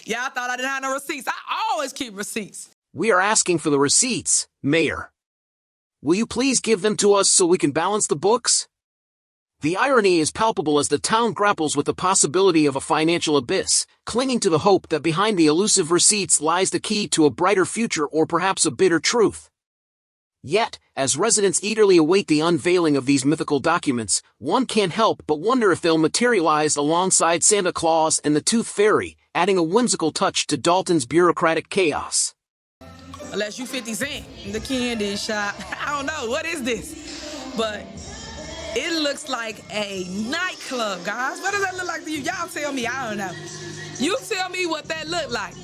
Y'all thought I didn't have no receipts. I always keep receipts. We are asking for the receipts, Mayor. Will you please give them to us so we can balance the books? The irony is palpable as the town grapples with the possibility of a financial abyss, clinging to the hope that behind the elusive receipts lies the key to a brighter future or perhaps a bitter truth. Yet, as residents eagerly await the unveiling of these mythical documents, one can't help but wonder if they'll materialize alongside Santa Claus and the Tooth Fairy, adding a whimsical touch to Dolton's bureaucratic chaos. Unless you 50 Cent in the candy shop. I don't know, what is this? But it looks like a nightclub, guys. What does that look like to you? Y'all tell me, I don't know. You tell me what that look like.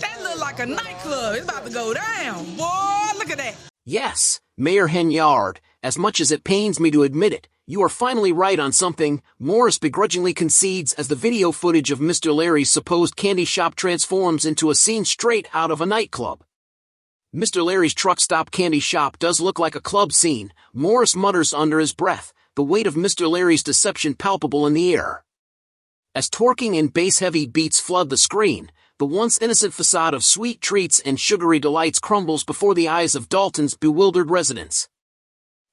That look like a nightclub. It's about to go down. Boy, look at that. Yes, Mayor Henyard, as much as it pains me to admit it, you are finally right on something. Morris begrudgingly concedes as the video footage of Mr. Larry's supposed candy shop transforms into a scene straight out of a nightclub. Mr. Larry's truck stop candy shop does look like a club scene, Morris mutters under his breath, the weight of Mr. Larry's deception palpable in the air. As twerking and bass-heavy beats flood the screen, the once innocent facade of sweet treats and sugary delights crumbles before the eyes of Dolton's bewildered residents.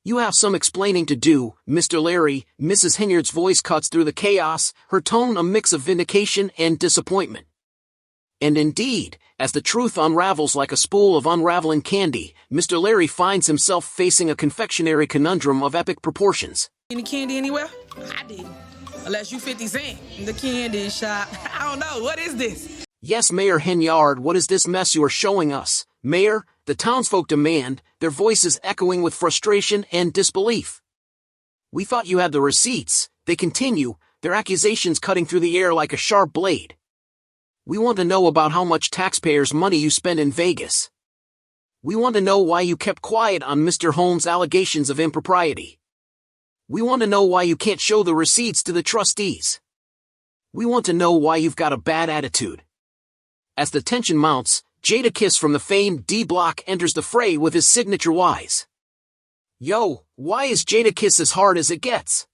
You have some explaining to do, Mr. Larry. Mrs. Henyard's voice cuts through the chaos, her tone a mix of vindication and disappointment. And indeed, as the truth unravels like a spool of unraveling candy, Mr. Larry finds himself facing a confectionery conundrum of epic proportions. Any candy anywhere? I didn't. Unless you 50 Cent in the candy shop. I don't know, what is this? Yes, Mayor Henyard, what is this mess you are showing us? Mayor, the townsfolk demand, their voices echoing with frustration and disbelief. We thought you had the receipts, they continue, their accusations cutting through the air like a sharp blade. We want to know about how much taxpayers' money you spend in Vegas. We want to know why you kept quiet on Mr. Holmes' allegations of impropriety. We want to know why you can't show the receipts to the trustees. We want to know why you've got a bad attitude. As the tension mounts, Jadakiss from the famed D-Block enters the fray with his signature whys. Yo, why is Jadakiss as hard as it gets?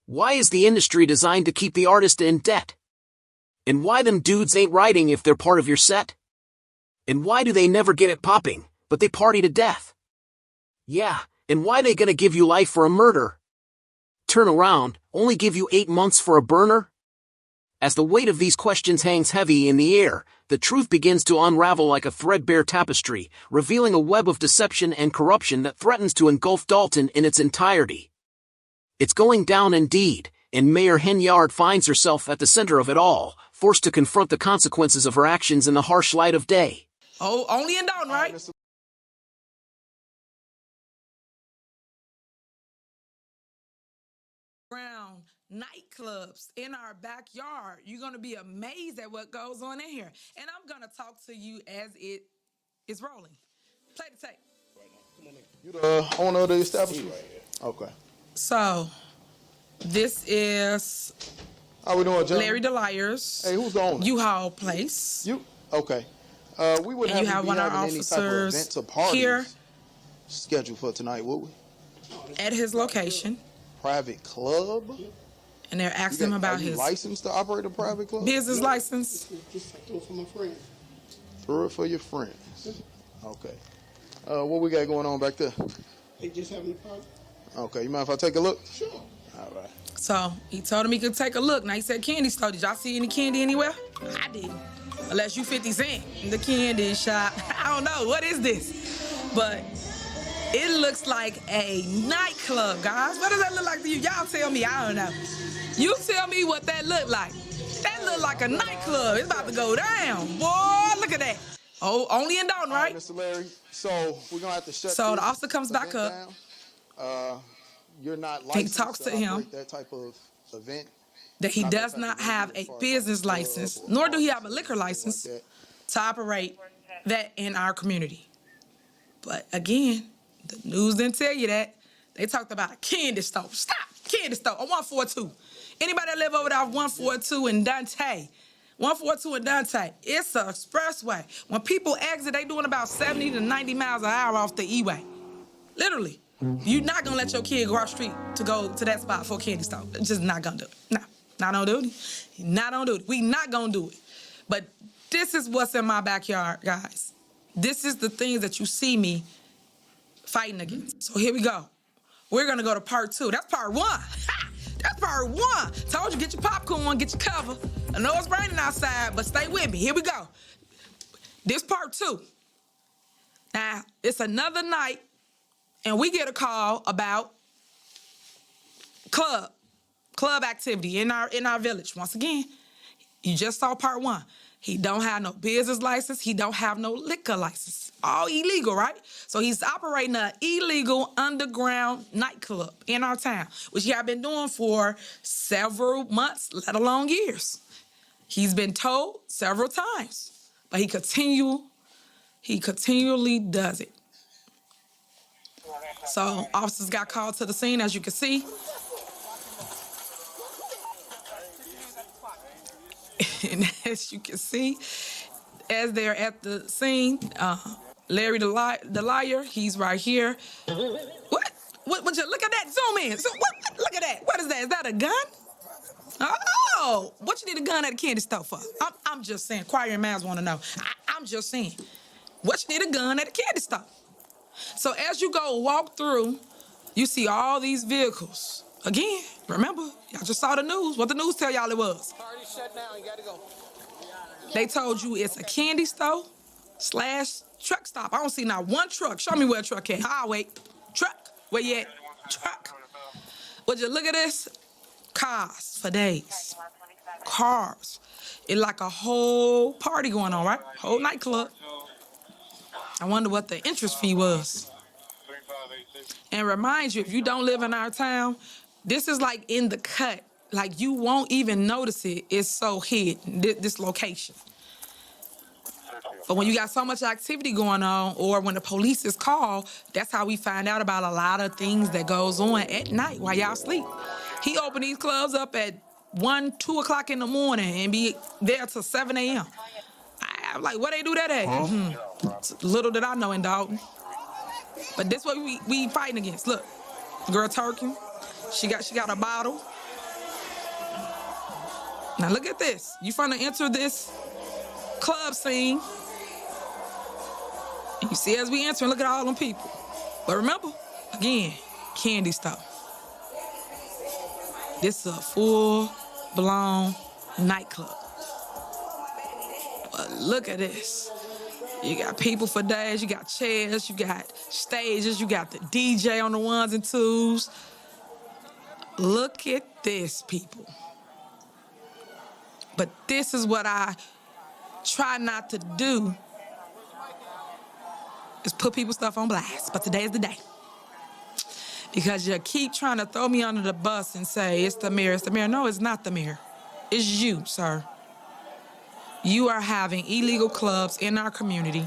Why is the industry designed to keep the artist in debt? And why them dudes ain't writing if they're part of your set? And why do they never get it popping, but they party to death? Yeah, and why they gonna give you life for a murder? Turn around, only give you 8 months for a burner? As the weight of these questions hangs heavy in the air, the truth begins to unravel like a threadbare tapestry, revealing a web of deception and corruption that threatens to engulf Dolton in its entirety. It's going down indeed, and Mayor Henyard finds herself at the center of it all, forced to confront the consequences of her actions in the harsh light of day. Oh, only in Dolton, right? Around nightclubs in our backyard. You're going to be amazed at what goes on in here. And I'm going to talk to you as it is rolling. Play the tape. You the owner of the establishment? Okay. So, this is How we doing, John? Larry DeLiers. Hey, who's the owner? U-Haul place. You? Okay. We would And have you have one of our officers events or parties here scheduled for tonight, would we? at his location. Private club? And they're asking him about his license to operate a private club? business license. Just throw it for my friends. Throw it for your friends. Okay. What we got going on back there? They just having a party. Okay, you mind if I take a look? Sure. All right. So he told him he could take a look. Now he said candy store. Did y'all see any candy anywhere? I didn't. Unless you 50 Cent in the candy shop. I don't know, what is this? But it looks like a nightclub, guys. What does that look like to you? Y'all tell me, I don't know. You tell me what that look like. That look like a nightclub. It's about to go down. Boy, look at that. Oh, only in Dolton, right? Mr. Larry, so we're going to have to shut So this the officer comes back up. down. You're not He licensed talks to him. operate that type of event? That he Not does that type not of have event a as far as business like a license, club or nor do he party have a liquor or anything license like to operate that in our community. But again, the news didn't tell you that. They talked about a candy store. Stop! Candy store on 142. Anybody that live over there off 142 in Dante? 142 in Dante. It's an expressway. When people exit, they doing about 70 to 90 miles an hour off the E-way. Literally. You're not gonna let your kid cross street to go to that spot for a candy store. Just not gonna do it. No, not on duty. Not on duty. We not gonna do it. But this is what's in my backyard, guys. This is the things that you see me fighting against. So here we go. We're gonna go to part 2. That's part 1. That's part 1. Told you, get your popcorn, get your cover. I know it's raining outside, but stay with me. Here we go. This part 2. Now, it's another night, and we get a call about club activity in our village. Once again, you just saw part 1. He don't have no business license. He don't have no liquor license. All illegal, right? So he's operating an illegal underground nightclub in our town, which he have been doing for several months, let alone years. He's been told several times, but he continually does it. So officers got called to the scene, as you can see. And as you can see, as they're at the scene, Larry the liar, he's right here. What? Look at that, zoom in. So, look at that. What is that? Is that a gun? Oh, what you need a gun at a candy store for? I'm just saying, choir and mans want to know. I'm just saying, what you need a gun at a candy store? So as you go walk through, you see all these vehicles. Again, remember, y'all just saw the news. What the news tell y'all it was? Party shut down, you gotta go. They told you it's a candy store / truck stop. I don't see not one truck. Show me where a truck at. I'll wait. Truck, where you at? Truck. Would you look at this? Cars for days. Cars. It's like a whole party going on, right? Whole nightclub. I wonder what the entrance fee was. And remind you, if you don't live in our town, this is like in the cut. Like you won't even notice it. It's so hidden, this location. But when you got so much activity going on, or when the police is called, that's how we find out about a lot of things that goes on at night while y'all sleep. He opened these clubs up at 1, 2 o'clock in the morning and be there till 7 a.m. I'm like, where they do that at? Little did I know in Dolton. But this what we fighting against. Look, girl twerking. She got a bottle. Now look at this. You finna enter this club scene. And you see as we enter, look at all them people. But remember, again, candy store. This is a full-blown nightclub. But look at this. You got people for days, you got chairs, you got stages, you got the DJ on the 1s and 2s. Look at this, people. But this is what I try not to do, is put people's stuff on blast. But today is the day. Because you keep trying to throw me under the bus and say, it's the mayor, it's the mayor. No, it's not the mayor. It's you, sir. You are having illegal clubs in our community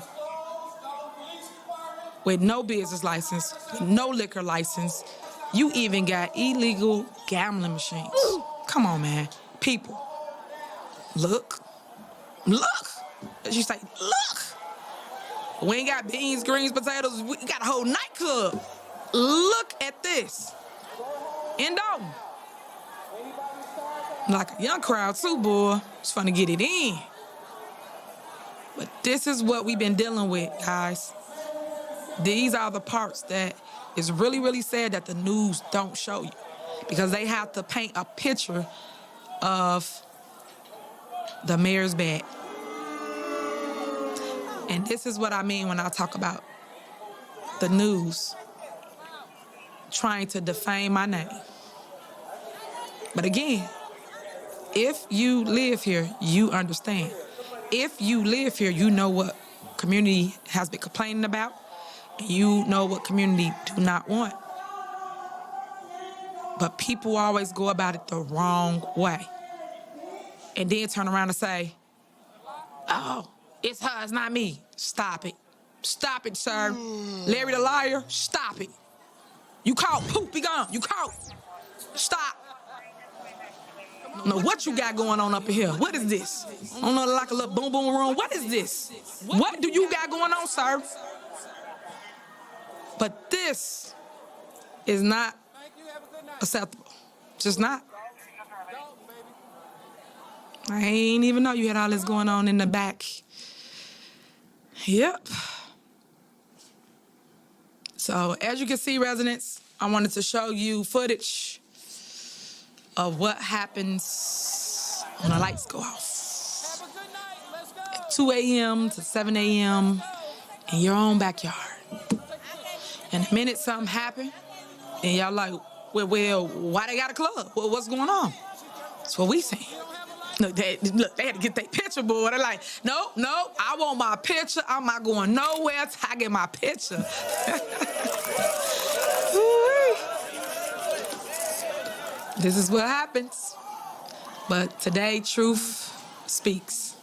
with no business license, no liquor license. You even got illegal gambling machines. Come on, man. People, look. As you say, look. We ain't got beans, greens, potatoes. We got a whole nightclub. Look at this. In Dolton. Like a young crowd too, boy. It's fun to get it in. But this is what we've been dealing with, guys. These are the parts that is really, really sad that the news don't show you, because they have to paint a picture of the mayor's bad. And this is what I mean when I talk about the news trying to defame my name. But again, if you live here, you understand. If you live here, you know what community has been complaining about, and you know what community do not want. But people always go about it the wrong way. And then turn around and say, oh, it's her, it's not me. Stop it. Stop it, sir. Larry the liar, stop it. You caught, poof, be gone. You caught. Stop. I don't know what you got going on up in here. What is this? I don't know, like a little boom boom room. What is this? What do you got going on, sir? But this is not acceptable. Just not. I ain't even know you had all this going on in the back. Yep. So as you can see, residents, I wanted to show you footage of what happens when the lights go off. At 2 a.m. to 7 a.m. in your own backyard. And the minute something happen, and y'all like, well, why they got a club? Well, what's going on? That's what we saying. Look, they had to get their picture board. They're like, no, I want my picture. I'm not going nowhere till I get my picture. This is what happens. But today, truth speaks.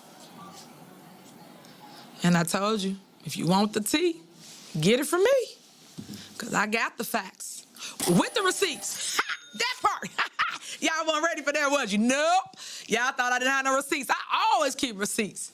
And I told you, if you want the tea, get it from me. Because I got the facts. With the receipts. Ha! That part. Y'all weren't ready for that, was you? Nope. Y'all thought I didn't have no receipts. I always keep receipts.